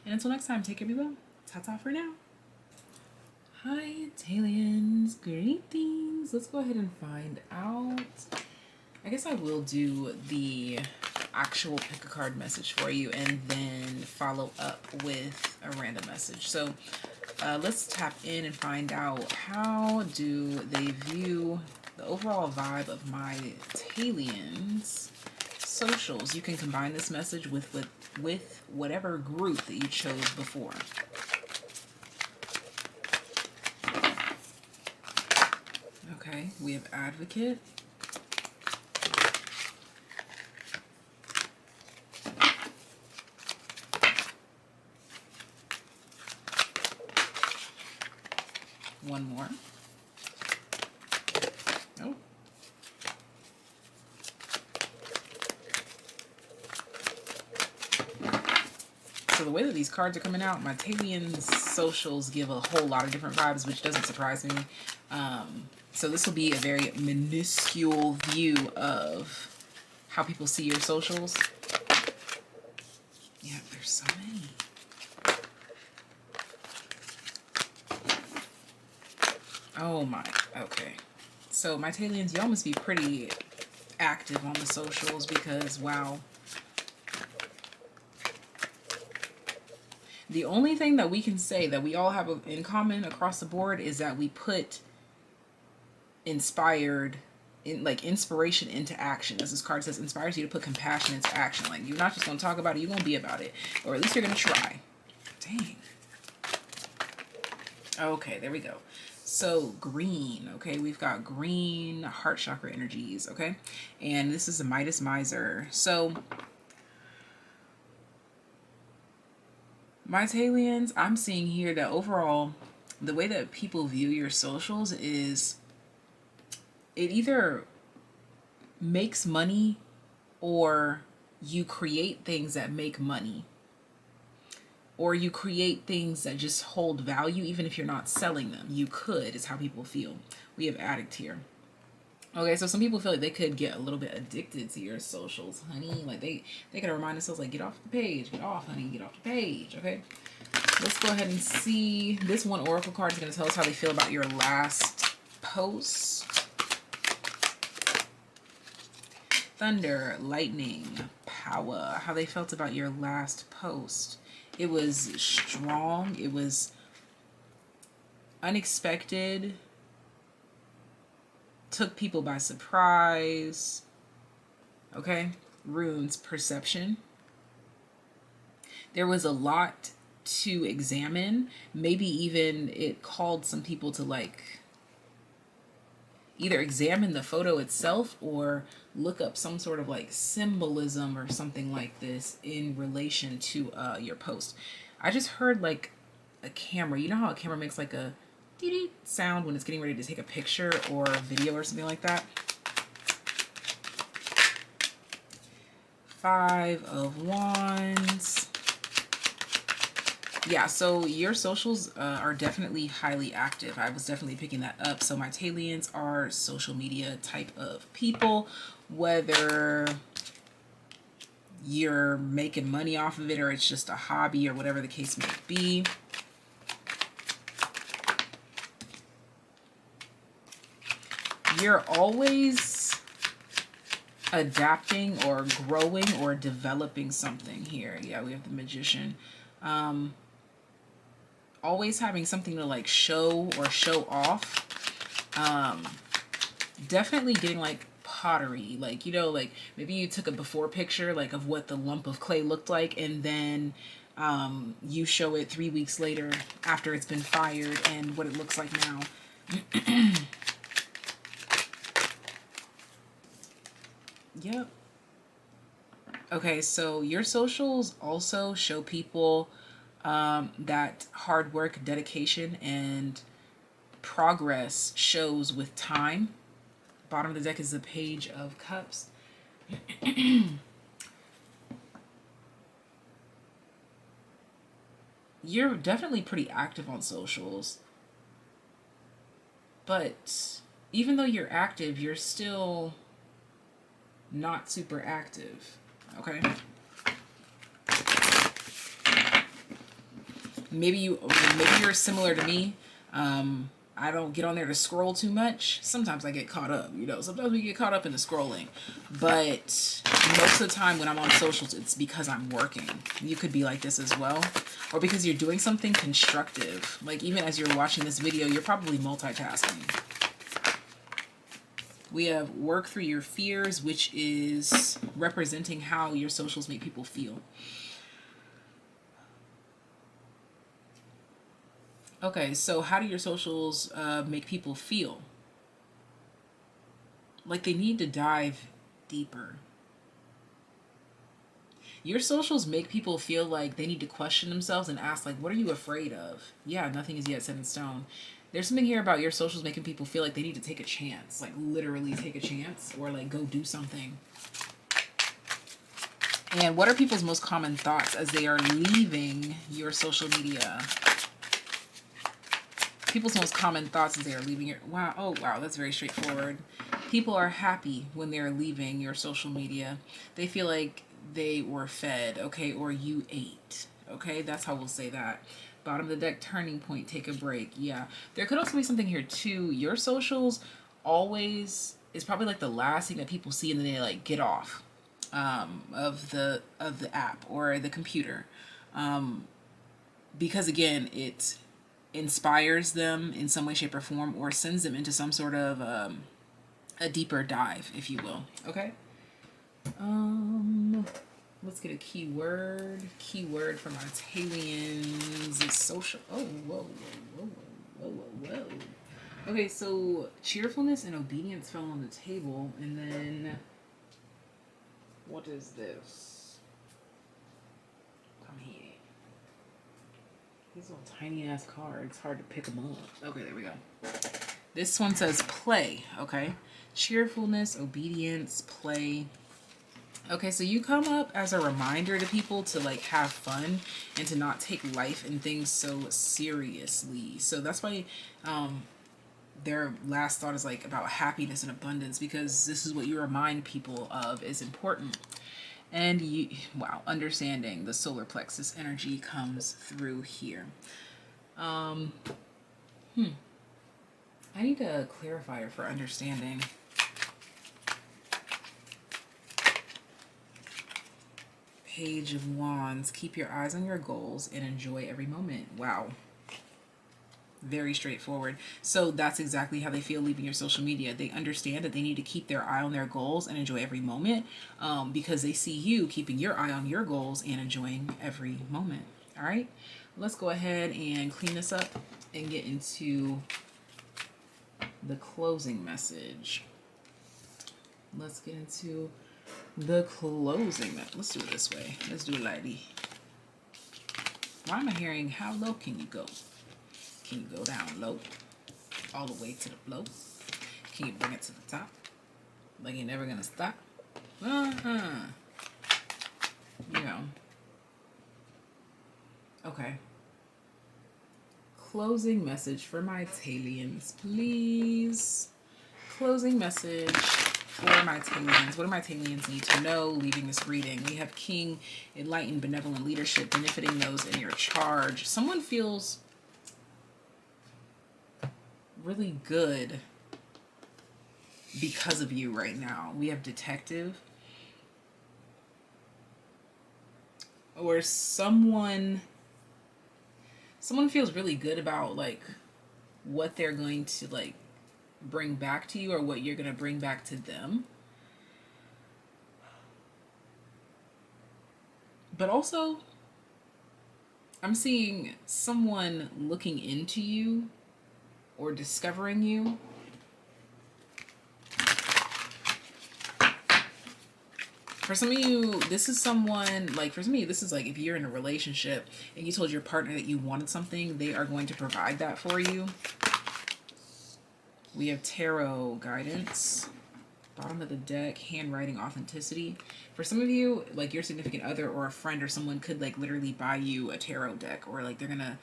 And until next time, take care, be well. Ta-ta for now. Hi, Taylens. Greetings. Let's go ahead and find out. I guess I will do the actual pick a card message for you and then follow up with a random message. So let's tap in and find out, how do they view the overall vibe of my Taylens socials? You can combine this message with whatever group that you chose before. Okay, we have Advocate. One more. Oh. So the way that these cards are coming out, my Taylien socials give a whole lot of different vibes, which doesn't surprise me. So this will be a very minuscule view of how people see your socials. Yeah, there's so many. Oh my, okay. So my TAYliens, y'all must be pretty active on the socials because, wow. The only thing that we can say that we all have in common across the board is that we put inspiration into action. As this card says, inspires you to put compassion into action. Like, you're not just going to talk about it, you're going to be about it. Or at least you're going to try. Dang. Okay, there we go. So green, okay, we've got green heart chakra energies, okay? And this is a Midas Miser. So my TAYliens, I'm seeing here that overall, the way that people view your socials is it either makes money or you create things that make money. Or you create things that just hold value even if you're not selling them. You could, is how people feel. We have addict here. Okay, so some people feel like they could get a little bit addicted to your socials, honey. Like they gotta remind themselves, like, get off the page, get off, honey, get off the page, okay? Let's go ahead and see. This one oracle card is gonna tell us how they feel about your last post. Thunder, lightning, power, how they felt about your last post. It was strong, it was unexpected, took people by surprise, okay? Runes, perception. There was a lot to examine. Maybe even it called some people to, like, either examine the photo itself or look up some sort of like symbolism or something like this in relation to your post. I just heard like a camera. You know how a camera makes like a dee-dee sound when it's getting ready to take a picture or a video or something like that? 5 of Wands. Yeah, so your socials are definitely highly active. I was definitely picking that up. So my TAYliens are social media type of people, whether you're making money off of it or it's just a hobby or whatever the case may be. You're always adapting or growing or developing something here. Yeah, we have the Magician. Always having something to like show or show off. Definitely getting like pottery, like, you know, like maybe you took a before picture like of what the lump of clay looked like, and then you show it 3 weeks later after it's been fired and what it looks like now. Yep. Okay, so your socials also show people that hard work, dedication, and progress shows with time. Bottom of the deck is the Page of Cups. You're definitely pretty active on socials. But even though you're active, you're still not super active. Okay? Maybe you're similar to me. I don't get on there to scroll too much. Sometimes I get caught up, you know. Sometimes we get caught up in the scrolling. But most of the time when I'm on socials, it's because I'm working. You could be like this as well. Or because you're doing something constructive. Like even as you're watching this video, you're probably multitasking. We have work through your fears, which is representing how your socials make people feel. Okay, so how do your socials make people feel? Like they need to dive deeper. Your socials make people feel like they need to question themselves and ask, like, what are you afraid of? Yeah, nothing is yet set in stone. There's something here about your socials making people feel like they need to take a chance. Like, literally take a chance or, like, go do something. And what are people's most common thoughts as they are leaving your social media? People's most common thoughts as they are leaving your... Wow. Oh, wow. That's very straightforward. People are happy when they're leaving your social media. They feel like they were fed, okay, or you ate, Okay, that's how we'll say that. Bottom of the deck, turning point, take a break. Yeah, there could also be something here too. Your socials always is probably like the last thing that people see, and then they like get off of the app or the computer, because again, it inspires them in some way, shape, or form, or sends them into some sort of a deeper dive, if you will. Okay. Let's get a keyword. Keyword from our TAYliens is social. Oh, whoa, whoa, whoa, whoa, whoa, whoa. Okay, so cheerfulness and obedience fell on the table, and then what is this? Come here. These little tiny ass cards, hard to pick them up. Okay, there we go. This one says play. Okay, cheerfulness, obedience, play. Okay, so you come up as a reminder to people to like have fun and to not take life and things so seriously. So that's why their last thought is like about happiness and abundance, because this is what you remind people of is important. And you, wow, understanding the solar plexus energy comes through here. I need a clarifier for understanding. Page of Wands. Keep your eyes on your goals and enjoy every moment. Wow. Very straightforward. So that's exactly how they feel leaving your social media. They understand that they need to keep their eye on their goals and enjoy every moment, because they see you keeping your eye on your goals and enjoying every moment. All right, let's go ahead and clean this up and get into the closing message. Let's get into the closing. Let's do it this way. Let's do it like this. Why am I hearing how low can you go? Can you go down low all the way to the flow? Can you bring it to the top like you're never gonna stop? You know. Okay. Closing message for my TAYliens, please. Closing message for my TAYliens. What do my TAYliens need to know leaving this reading? We have King, enlightened, benevolent leadership, benefiting those in your charge. Someone feels really good because of you right now. We have detective, or someone feels really good about like what they're going to like bring back to you, or what you're going to bring back to them. But also, I'm seeing someone looking into you or discovering you. For some of you, this is someone, like for some of you, this is like if you're in a relationship and you told your partner that you wanted something, they are going to provide that for you. We have tarot guidance. Bottom of the deck, handwriting, authenticity. For some of you, like your significant other or a friend or someone could like literally buy you a tarot deck, or like they're gonna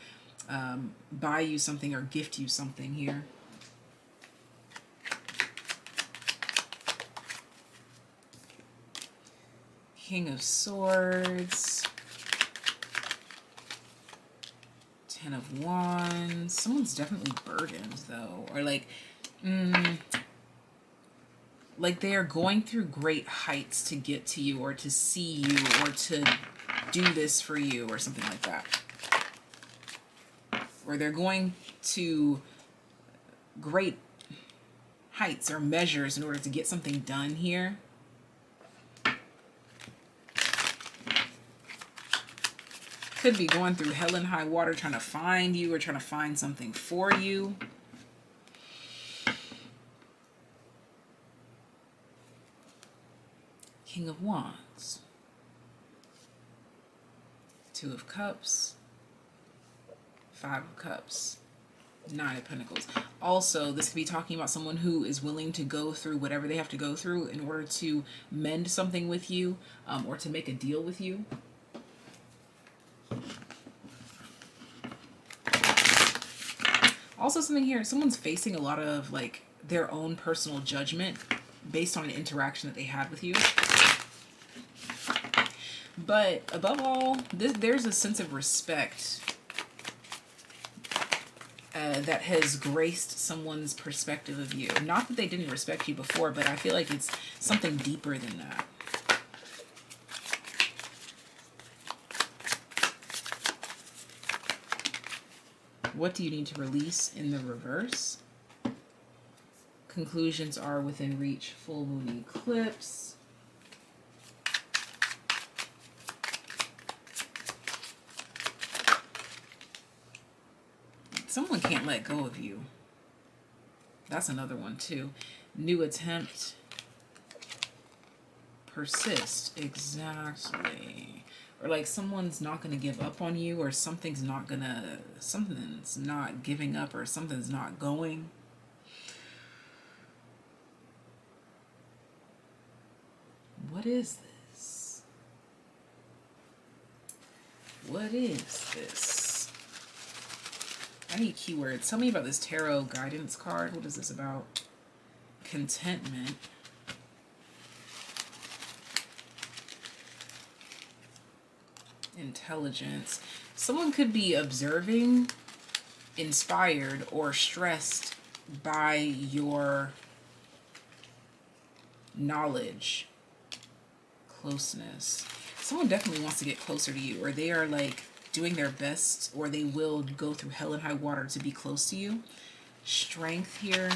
buy you something or gift you something here. King of Swords. Ten of Wands. Someone's definitely burdened though, or like they are going through great heights to get to you, or to see you, or to do this for you, or something like that. Or they're going to great heights or measures in order to get something done here. Could be going through hell and high water trying to find you, or trying to find something for you. King of Wands. Two of Cups. Five of Cups. Nine of Pentacles. Also, this could be talking about someone who is willing to go through whatever they have to go through in order to mend something with you, or to make a deal with you. Also, something here, someone's facing a lot of like their own personal judgment based on an interaction that they had with you. But above all, there's a sense of respect that has graced someone's perspective of you. Not that they didn't respect you before, but I feel like it's something deeper than that. What do you need to release in the reverse? Conclusions are within reach. Full moon eclipse. Someone can't let go of you. That's another one too. New attempt. Persist. Exactly. Or like someone's not going to give up on you, or something's not giving up, or something's not going. What is this? What is this? I need keywords. Tell me about this tarot guidance card. What is this about? Contentment. Intelligence. Someone could be observing, inspired, or stressed by your knowledge. Closeness. Someone definitely wants to get closer to you, or they are like doing their best, or they will go through hell and high water to be close to you. Strength here.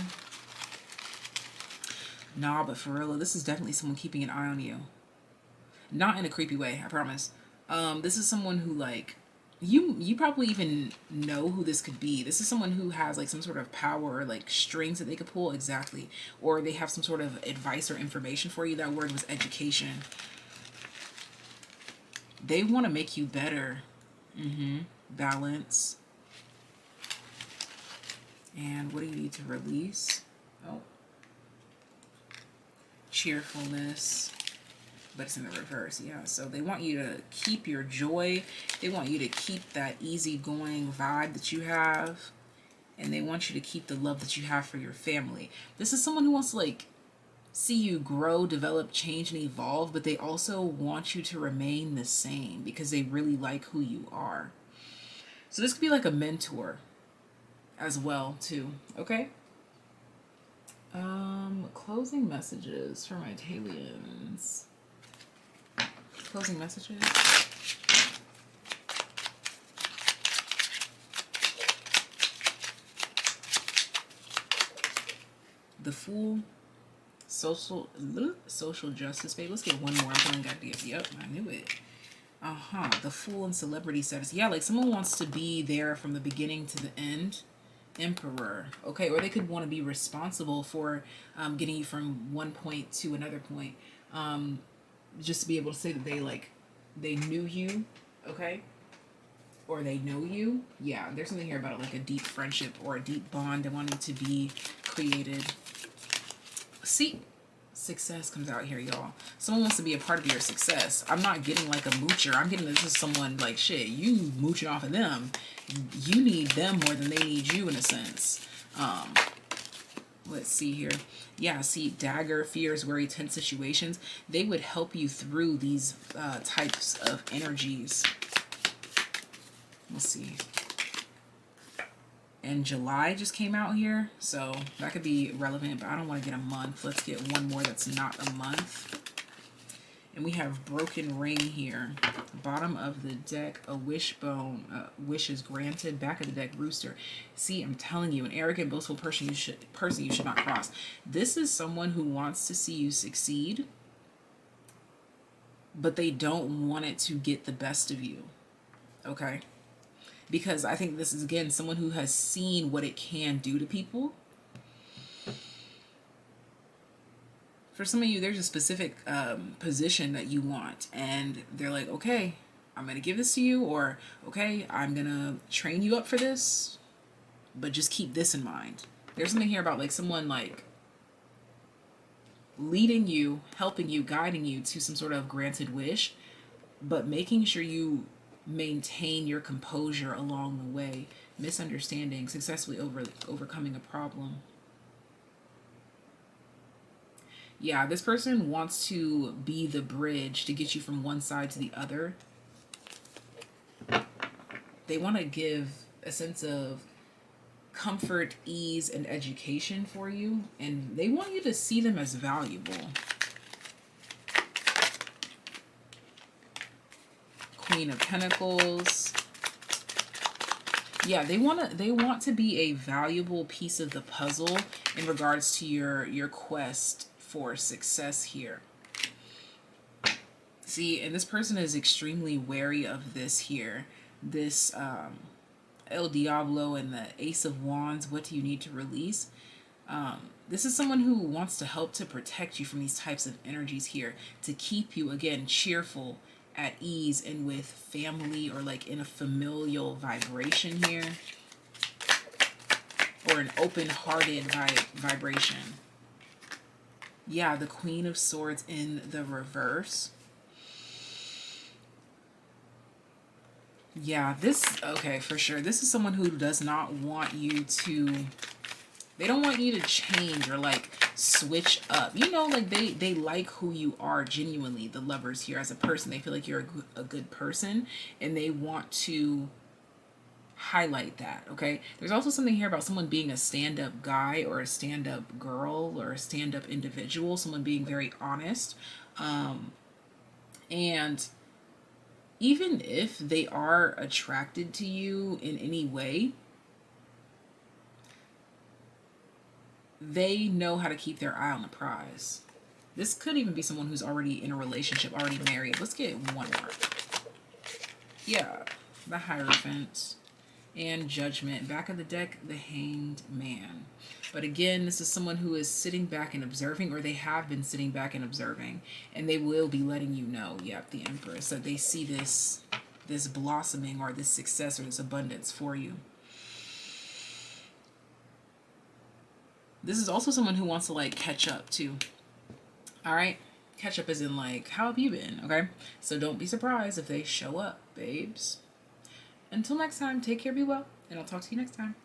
Nah, but for real, this is definitely someone keeping an eye on you. Not in a creepy way, I promise. This is someone who, like, you probably even know who this could be. This is someone who has like some sort of power, or like strings that they could pull. Exactly. Or they have some sort of advice or information for you. That word was education. They want to make you better. Balance. And what do you need to release? Oh. Cheerfulness. But it's in the reverse. Yeah, so they want you to keep your joy. They want you to keep that easygoing vibe that you have. And they want you to keep the love that you have for your family. This is someone who wants to like see you grow, develop, change, and evolve, but they also want you to remain the same because they really like who you are. So this could be like a mentor as well too. Okay. Closing messages for my TAYliens. Closing messages. The Fool. Social justice, babe. Let's get one more. I'm telling you, yep, I knew it. The Fool and celebrity status. Yeah, like someone wants to be there from the beginning to the end. Emperor. Okay, or they could want to be responsible for getting you from one point to another point. Just to be able to say that they knew you, okay? Or they know you. Yeah, there's something here about like a deep friendship or a deep bond that wanting to be created. See, success comes out here, y'all. Someone wants to be a part of your success. I'm not getting like a moocher. I'm getting this is someone like, shit, you mooching off of them. You need them more than they need you in a sense. Let's see here. Yeah, see, dagger, fears, worry, tense situations. They would help you through these types of energies. Let's see. And July just came out here, so that could be relevant, but I don't want to get a month. Let's get one more that's not a month. And we have broken ring here. Bottom of the deck, a wishbone, wishes granted. Back of the deck, rooster. See, I'm telling you, an arrogant, boastful person you should not cross. This is someone who wants to see you succeed, but they don't want it to get the best of you. Okay? Because I think this is, again, someone who has seen what it can do to people. For some of you, there's a specific position that you want. And they're like, okay, I'm going to give this to you. Or, okay, I'm going to train you up for this. But just keep this in mind. There's something here about like someone like leading you, helping you, guiding you to some sort of granted wish. But making sure you maintain your composure along the way. Misunderstanding, successfully overcoming a problem. Yeah, this person wants to be the bridge to get you from one side to the other. They want to give a sense of comfort, ease, and education for you, and they want you to see them as valuable. Queen of Pentacles. Yeah, they want to be a valuable piece of the puzzle in regards to your quest for success here. See, and this person is extremely wary of this here. This El Diablo and the Ace of Wands, what do you need to release? This is someone who wants to help to protect you from these types of energies here, to keep you, again, cheerful, at ease, and with family, or like in a familial vibration here, or an open-hearted vibration. Yeah, the Queen of Swords in the reverse. Yeah, okay, for sure. This is someone who does not want you to, they don't want you to change or like switch up. You know, like they like who you are genuinely, the Lovers here, as a person. They feel like you're a good person, and they want to highlight that, okay? There's also something here about someone being a stand-up guy or a stand-up girl or a stand-up individual, someone being very honest. And even if they are attracted to you in any way, they know how to keep their eye on the prize. This could even be someone who's already in a relationship, already married. Let's get one more. Yeah, the Hierophant and Judgment. Back of the deck, the Hanged Man. But again, this is someone who is sitting back and observing, or they have been sitting back and observing, and they will be letting you know, yep, the Empress, that they see this blossoming or this success or this abundance for you. This is also someone who wants to like catch up too. All right, catch up as in like, how have you been? Okay, so don't be surprised if they show up, babes. Until next time, take care, be well, and I'll talk to you next time.